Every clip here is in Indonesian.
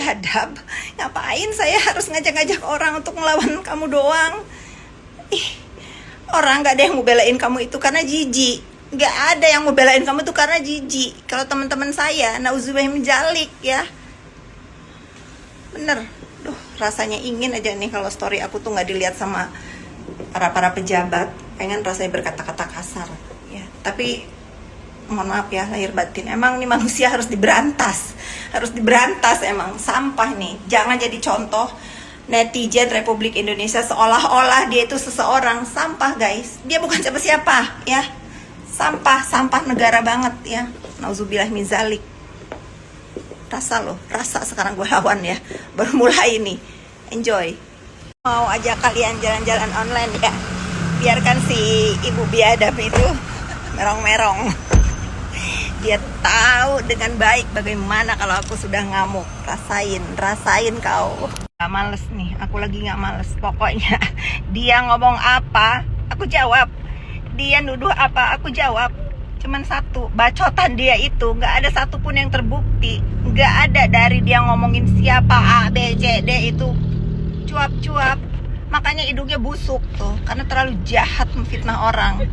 biadab. Ngapain saya harus ngajak-ngajak orang untuk melawan kamu doang? Orang gak ada yang mau belain kamu itu karena jijik. Gak ada yang mau belain kamu itu karena jijik. Kalau teman-teman saya, nauzubillah min dzalik ya. Bener. Duh, rasanya ingin aja nih kalau story aku tuh gak dilihat sama para pejabat. Pengen rasanya berkata-kata kasar ya. Tapi mohon maaf ya, lahir batin, emang nih manusia harus diberantas. Harus diberantas emang. Sampah nih. Jangan jadi contoh netizen Republik Indonesia seolah-olah dia itu seseorang. Sampah guys. Dia bukan siapa-siapa ya. Sampah negara banget ya. Nauzubillah min dzalik. Rasa loh, rasa sekarang gue lawan ya. Baru mulai nih. Enjoy. Mau ajak kalian jalan-jalan online ya. Biarkan si ibu biadab itu merong-merong. Dia tahu dengan baik bagaimana kalau aku sudah ngamuk. Rasain kau. Gak males nih, aku lagi gak males. Pokoknya dia ngomong apa, aku jawab. Dia nuduh apa, aku jawab. Cuman satu, bacotan dia itu gak ada satupun yang terbukti. Gak ada dari dia ngomongin siapa A, B, C, D itu cuap-cuap. Makanya hidungnya busuk tuh, karena terlalu jahat memfitnah orang.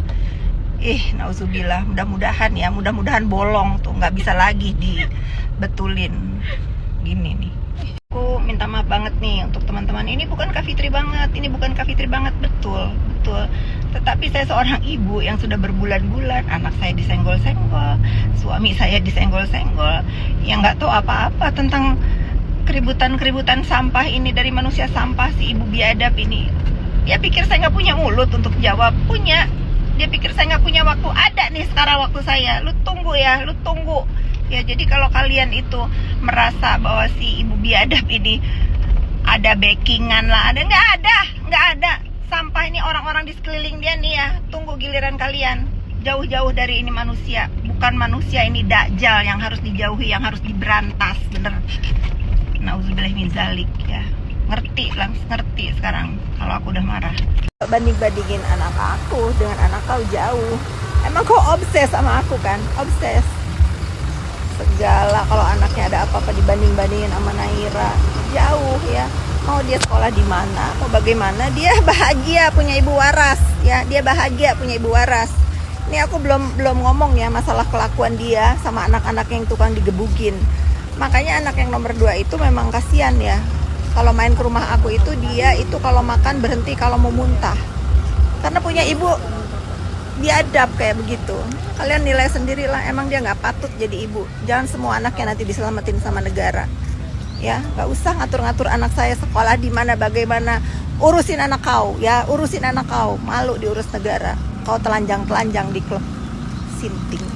Nauzubillah, mudah-mudahan bolong tuh, nggak bisa lagi dibetulin. Gini nih, aku minta maaf banget nih untuk teman-teman. Ini bukan Kak Fitri banget, betul. Tetapi saya seorang ibu yang sudah berbulan-bulan, anak saya disenggol-senggol, suami saya disenggol-senggol, yang nggak tahu apa-apa tentang keributan sampah ini dari manusia sampah, si ibu biadab ini. Dia pikir saya nggak punya mulut untuk jawab, punya. Dia pikir saya nggak punya waktu. Ada nih sekarang waktu saya. Lu tunggu ya. Jadi kalau kalian itu merasa bahwa si ibu biadab ini ada backingan lah, nggak ada. Sampah ini orang-orang di sekeliling dia nih ya. Tunggu giliran kalian. Jauh-jauh dari ini manusia. Bukan manusia, ini dajjal yang harus dijauhi, yang harus diberantas. Bener. Nauzubillah min dzalik ya. Ngerti sekarang kalau aku udah marah. Banding-bandingin anak aku dengan anak kau jauh. Emang kau obses sama aku kan? Obses. Segala kalau anaknya ada apa-apa dibanding-bandingin sama Naira. Jauh ya. Mau dia sekolah di mana? Mau bagaimana? Dia bahagia punya ibu waras ya. Dia bahagia punya ibu waras. Ini aku belum ngomong ya masalah kelakuan dia sama anak-anak yang tukang digebukin. Makanya anak yang nomor 2 itu memang kasihan ya. Kalau main ke rumah aku itu, dia itu kalau makan berhenti kalau mau muntah. Karena punya ibu biadab kayak begitu. Kalian nilai sendirilah, emang dia nggak patut jadi ibu. Jangan semua anaknya nanti diselamatin sama negara. Ya, nggak usah ngatur-ngatur anak saya sekolah di mana bagaimana. Urusin anak kau, ya, urusin anak kau. Malu diurus negara. Kau telanjang-telanjang di klub sinting.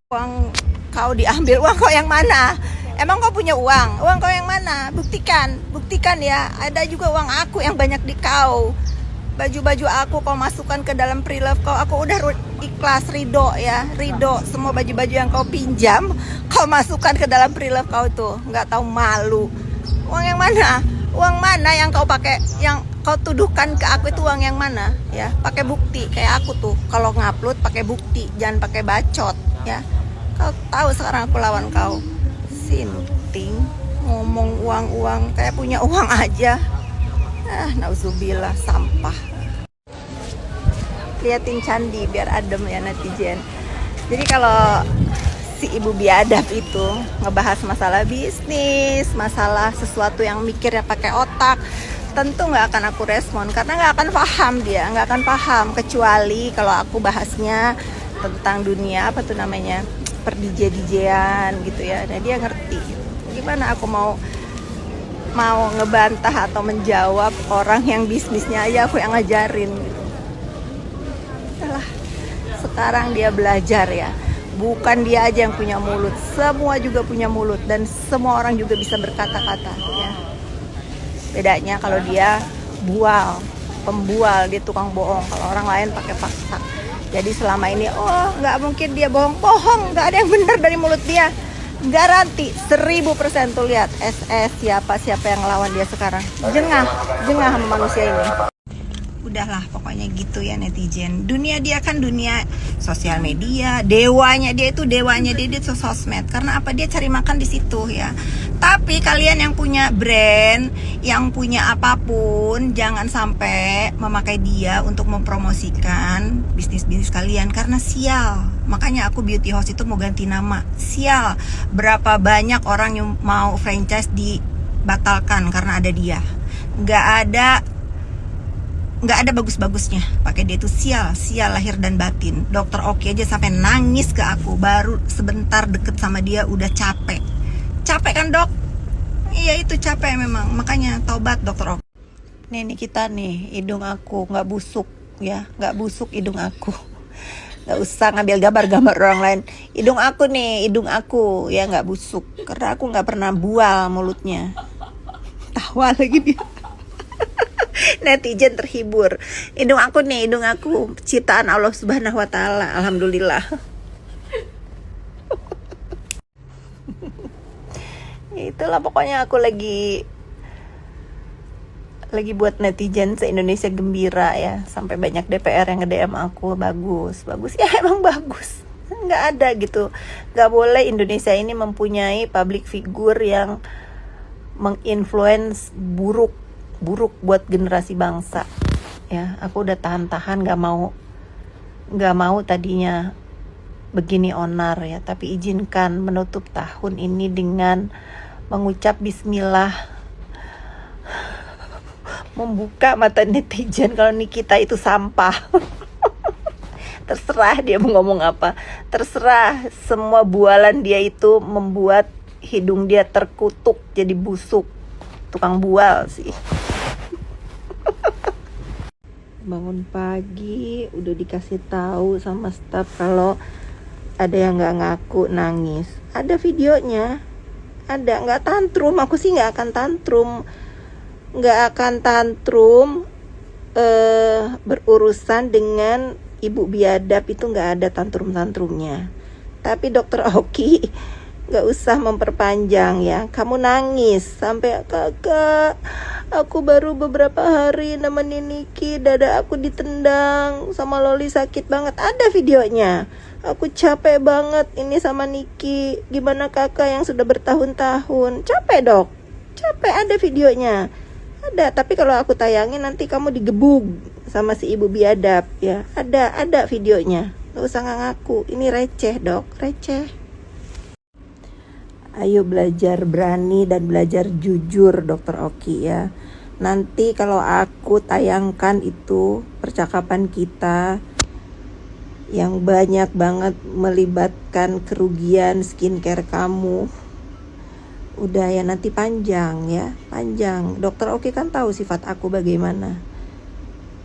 Uang kau diambil, uang kau yang mana? Emang kau punya uang? Uang kau yang mana? Buktikan ya. Ada juga uang aku yang banyak di kau. Baju-baju aku kau masukkan ke dalam pre-love kau. Aku udah ikhlas, ridho ya. Ridho. Semua baju-baju yang kau pinjam, kau masukkan ke dalam pre-love kau tuh. Nggak tahu malu. Uang yang mana? Uang mana yang kau pakai? Yang kau tuduhkan ke aku itu uang yang mana? Ya, pakai bukti. Kayak aku tuh. Kalau ngupload pakai bukti. Jangan pakai bacot ya. Kau tahu sekarang aku lawan kau. Sinting, ngomong uang kayak punya uang aja. Nauzubillah, sampah. Liatin candi biar adem ya netizen. Jadi kalau si ibu biadab itu ngebahas masalah bisnis, masalah sesuatu yang mikirnya pakai otak, tentu nggak akan aku respon karena nggak akan paham dia, nggak akan paham kecuali kalau aku bahasnya tentang dunia apa tuh namanya, per DJ-an gitu ya. Nah dia ngerti. Gimana aku mau ngebantah atau menjawab orang yang bisnisnya aja aku yang ngajarin gitu. Yalah, sekarang dia belajar ya. Bukan dia aja yang punya mulut, semua juga punya mulut dan semua orang juga bisa berkata-kata ya. Bedanya kalau dia pembual, dia tukang bohong. Kalau orang lain pakai fakta. Jadi selama ini, nggak mungkin dia bohong, nggak ada yang benar dari mulut dia. Garanti 1000% tuh lihat SS siapa yang ngelawan dia sekarang. Jengah sama manusia ini. udahlah pokoknya gitu ya netizen. Dunia dia kan dunia sosial media, dewanya dia itu sosmed. Karena apa, dia cari makan di situ ya. Tapi kalian yang punya brand, yang punya apapun, jangan sampai memakai dia untuk mempromosikan bisnis-bisnis kalian, karena sial. Makanya aku Beauty Host itu mau ganti nama. Sial, berapa banyak orang yang mau franchise dibatalkan karena ada dia. Nggak ada bagus-bagusnya pakai dia itu. Sial lahir dan batin. Dokter Oki aja sampai nangis ke aku, baru sebentar deket sama dia udah capek kan dok? Iya itu capek memang, makanya tobat dokter Oki. Nih kita nih, hidung aku nggak busuk ya, nggak busuk hidung aku. Nggak usah ngambil gambar orang lain. Hidung aku ya nggak busuk, karena aku nggak pernah bual mulutnya. Tawa lagi dia. Netizen terhibur. Hidung aku ciptaan Allah Subhanahu wa taala. Alhamdulillah. Itulah pokoknya aku lagi buat netizen se-Indonesia gembira ya. Sampai banyak DPR yang nge-DM aku. Bagus ya, emang bagus. Nggak ada gitu. Nggak boleh Indonesia ini mempunyai public figure yang menginfluence buruk buat generasi bangsa ya. Aku udah tahan nggak mau tadinya begini onar ya, tapi izinkan menutup tahun ini dengan mengucap bismillah, membuka mata netizen kalau Nikita itu sampah. Terserah dia mau ngomong apa, terserah. Semua bualan dia itu membuat hidung dia terkutuk jadi busuk. Tukang bual sih. Bangun pagi udah dikasih tahu sama staf kalau ada yang nggak ngaku, nangis. Ada videonya, ada. Nggak tantrum, aku sih nggak akan tantrum berurusan dengan ibu biadab, itu nggak ada tantrumnya. Tapi dokter Oki nggak usah memperpanjang ya. Kamu nangis sampai, kakak, aku baru beberapa hari nemenin Niki, dada aku ditendang sama Loli, sakit banget. Ada videonya. Aku capek banget ini sama Niki. Gimana kakak yang sudah bertahun-tahun? Capek dok, capek. Ada videonya, ada. Tapi kalau aku tayangin nanti kamu digebug sama si ibu biadab ya. Ada videonya. Gak usah ngaku. Ini receh dok, receh. Ayo belajar berani dan belajar jujur dokter Oki ya. Nanti kalau aku tayangkan itu percakapan kita yang banyak banget melibatkan kerugian skincare kamu, udah ya nanti panjang ya, panjang. Dokter Oki kan tahu sifat aku bagaimana.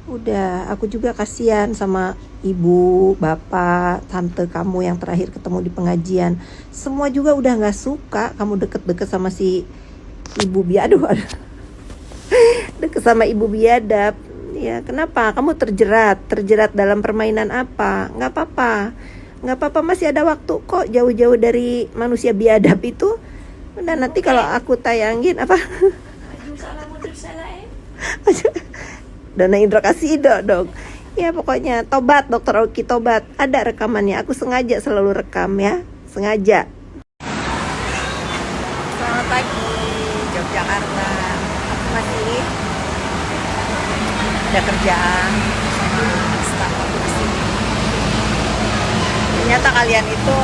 Udah, aku juga kasihan sama ibu, bapak, tante kamu yang terakhir ketemu di pengajian. Semua juga udah gak suka kamu deket-deket sama si ibu biadab. Deket sama ibu biadab. Ya kenapa? Kamu terjerat dalam permainan apa? Gak apa-apa, masih ada waktu kok, jauh-jauh dari manusia biadab itu. Udah nanti kalau aku tayangin apa? Dana Indra kasih dong. Ya pokoknya tobat dokter Oki, tobat. Ada rekamannya, aku sengaja selalu rekam ya, sengaja. Selamat pagi Yogyakarta. Aku masih ada kerjaan sama staf aku di sini. Ternyata kalian itu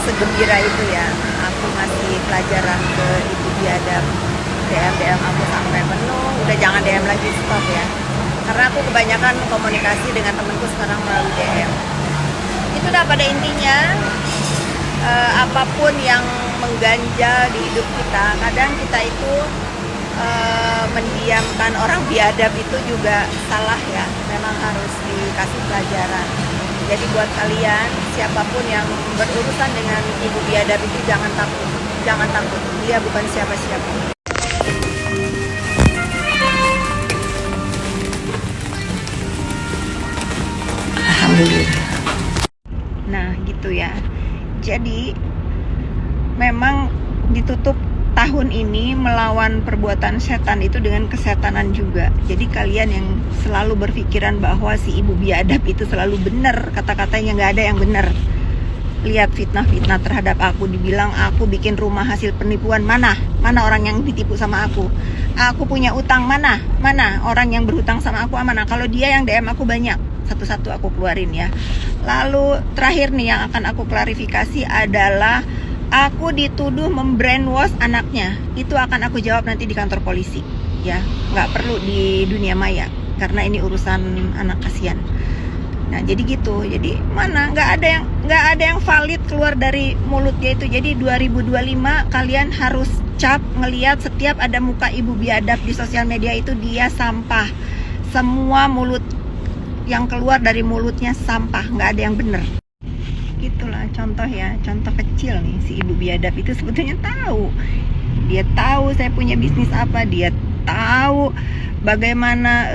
segembira itu ya. Aku ngasih pelajaran ke ibu biadab. DM aku sampai penuh. Udah jangan DM lagi, stop ya. Karena aku kebanyakan komunikasi dengan temenku sekarang melalui DM. Itu udah pada intinya, apapun yang mengganjal di hidup kita, kadang kita itu mendiamkan orang biadab itu juga salah ya. Memang harus dikasih pelajaran. Jadi buat kalian, siapapun yang berurusan dengan ibu biadab itu jangan takut. Dia bukan siapa-siapa. Alhamdulillah. Nah gitu ya. Jadi memang ditutup tahun ini melawan perbuatan setan itu dengan kesetanan juga. Jadi kalian yang selalu berpikiran bahwa si ibu biadab itu selalu benar, kata-katanya nggak ada yang benar. Lihat fitnah-fitnah terhadap aku, dibilang aku bikin rumah hasil penipuan. Mana orang yang ditipu sama aku punya utang, mana orang yang berhutang sama aku, mana. Kalau dia yang DM aku banyak, satu-satu aku keluarin ya. Lalu terakhir nih yang akan aku klarifikasi adalah aku dituduh membrainwash anaknya. Itu akan aku jawab nanti di kantor polisi ya, nggak perlu di dunia maya karena ini urusan anak, kasihan. Nah jadi gitu, jadi mana nggak ada yang valid keluar dari mulutnya itu. Jadi 2025 kalian harus cap ngelihat setiap ada muka ibu biadab di sosial media itu dia sampah. Semua mulut yang keluar dari mulutnya sampah, nggak ada yang bener. Gitulah contoh ya, contoh kecil nih, si ibu biadab itu sebetulnya tahu. Dia tahu saya punya bisnis apa, dia tahu bagaimana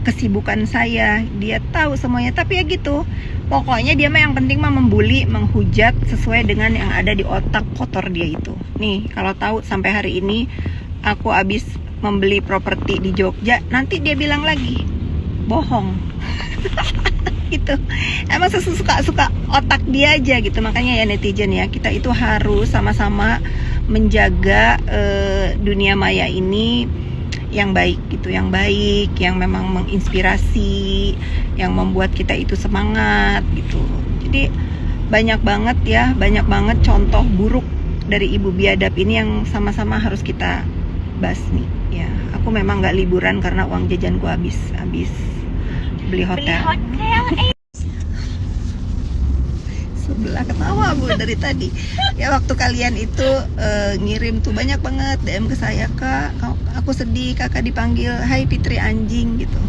kesibukan saya, dia tahu semuanya. Tapi ya gitu, pokoknya dia mah yang penting mah membuli, menghujat sesuai dengan yang ada di otak kotor dia itu. Nih kalau tahu sampai hari ini aku habis membeli properti di Jogja, nanti dia bilang lagi bohong. Gitu, emang suka otak dia aja gitu. Makanya ya netizen ya, kita itu harus sama-sama menjaga dunia maya ini yang baik gitu, yang baik, yang memang menginspirasi, yang membuat kita itu semangat gitu. Jadi banyak banget contoh buruk dari ibu biadab ini yang sama-sama harus kita basmi ya. Aku memang nggak liburan karena uang jajanku habis beli hotel. Sebelah ketawa Bu dari tadi ya, waktu kalian itu ngirim tuh banyak banget DM ke saya, Kak aku sedih kakak dipanggil Hai Fitri anjing gitu.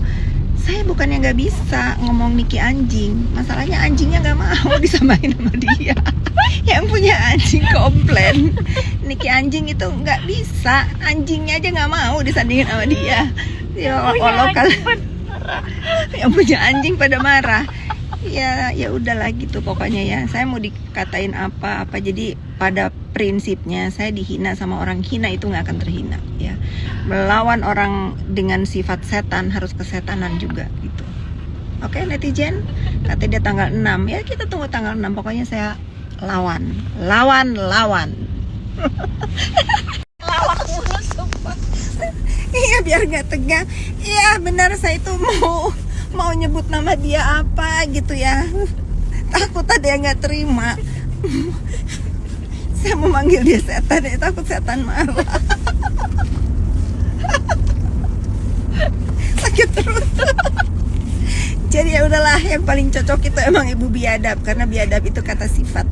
Saya bukannya nggak bisa ngomong Niki anjing, masalahnya anjingnya nggak mau disamain sama dia. Yang punya anjing komplain Niki anjing itu nggak bisa, anjingnya aja nggak mau disandingin sama dia ya. Lokal yang punya anjing pada marah ya udahlah gitu pokoknya ya. Saya mau dikatain apa jadi pada prinsipnya saya dihina sama orang, hina itu nggak akan terhina ya. Melawan orang dengan sifat setan harus kesetanan juga gitu. Oke netizen, katanya dia tanggal 6 ya, kita tunggu tanggal 6. Pokoknya saya lawan mulu sumpah. Iya biar nggak tegang. Iya benar, saya itu mau nyebut nama dia apa gitu ya, takut ada yang nggak terima. Saya mau manggil dia setan ya, takut setan marah. Sakit terus. Jadi ya udahlah, yang paling cocok itu emang ibu biadab, karena biadab itu kata sifat.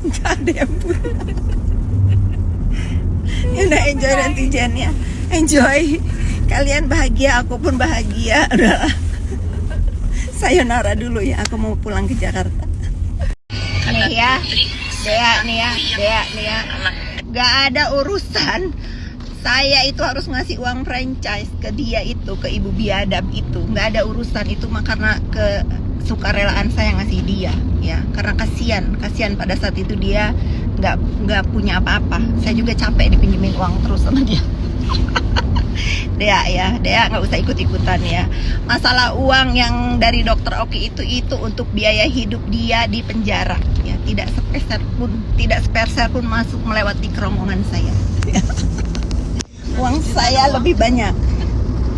Nggak ada yang punya. Ya udah, enjoy netizen ya, enjoy. Kalian bahagia, aku pun bahagia. Udahlah, sayonara dulu ya, aku mau pulang ke Jakarta. Nih ya, Dea nih ya, gak ada urusan. Saya itu harus ngasih uang franchise ke dia itu, ke ibu biadab itu. Gak ada urusan itu mah, karena kesukarelaan saya ngasih dia ya, karena kasihan pada saat itu dia nggak punya apa-apa. Saya juga capek dipinjemin uang terus sama dia. Dea nggak usah ikut-ikutan ya. Masalah uang yang dari dokter Oki itu untuk biaya hidup dia di penjara ya. Tidak sepeser pun masuk melewati kerongkongan saya. Uang saya lebih banyak.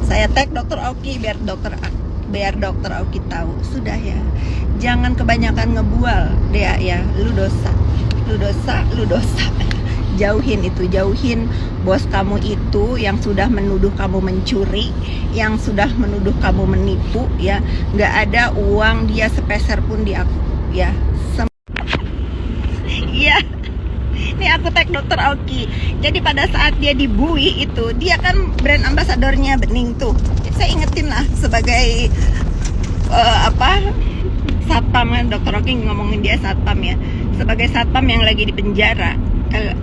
Saya tag dokter Oki biar dokter Oki tahu. Sudah ya, jangan kebanyakan ngebual Dea ya. Lu dosa. Jauhin bos kamu itu yang sudah menuduh kamu mencuri, yang sudah menuduh kamu menipu ya. Nggak ada uang dia sepeser pun di aku ya. Iya, ini aku tag dokter Oki. Jadi pada saat dia di Bui itu, dia kan brand ambasadornya Bening tuh. Saya ingetin lah sebagai satpam kan, dokter Oki ngomongin dia satpam ya. Sebagai satpam yang lagi di penjara,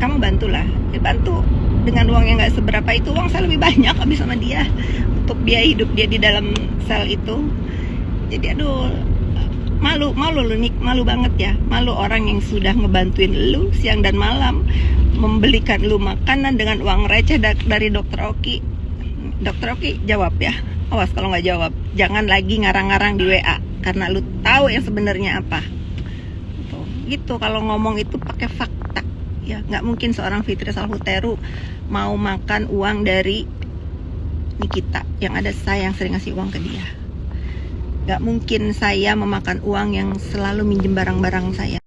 kamu bantulah, bantu dengan uang yang nggak seberapa itu. Uang saya lebih banyak habis sama dia untuk biaya hidup dia di dalam sel itu. Jadi aduh, malu lu Nik, malu banget ya. Malu orang yang sudah ngebantuin lu siang dan malam, membelikan lu makanan dengan uang receh dari Dokter Oki. Dokter Oki jawab ya, awas kalau nggak jawab, jangan lagi ngarang-ngarang di WA karena lu tahu yang sebenarnya apa. Tuh, gitu kalau ngomong itu pakai fakta ya. Nggak mungkin seorang Fitri Salhuteru mau makan uang dari Nikita, yang ada saya yang sering ngasih uang ke dia. Gak mungkin saya memakan uang yang selalu minjem barang-barang saya.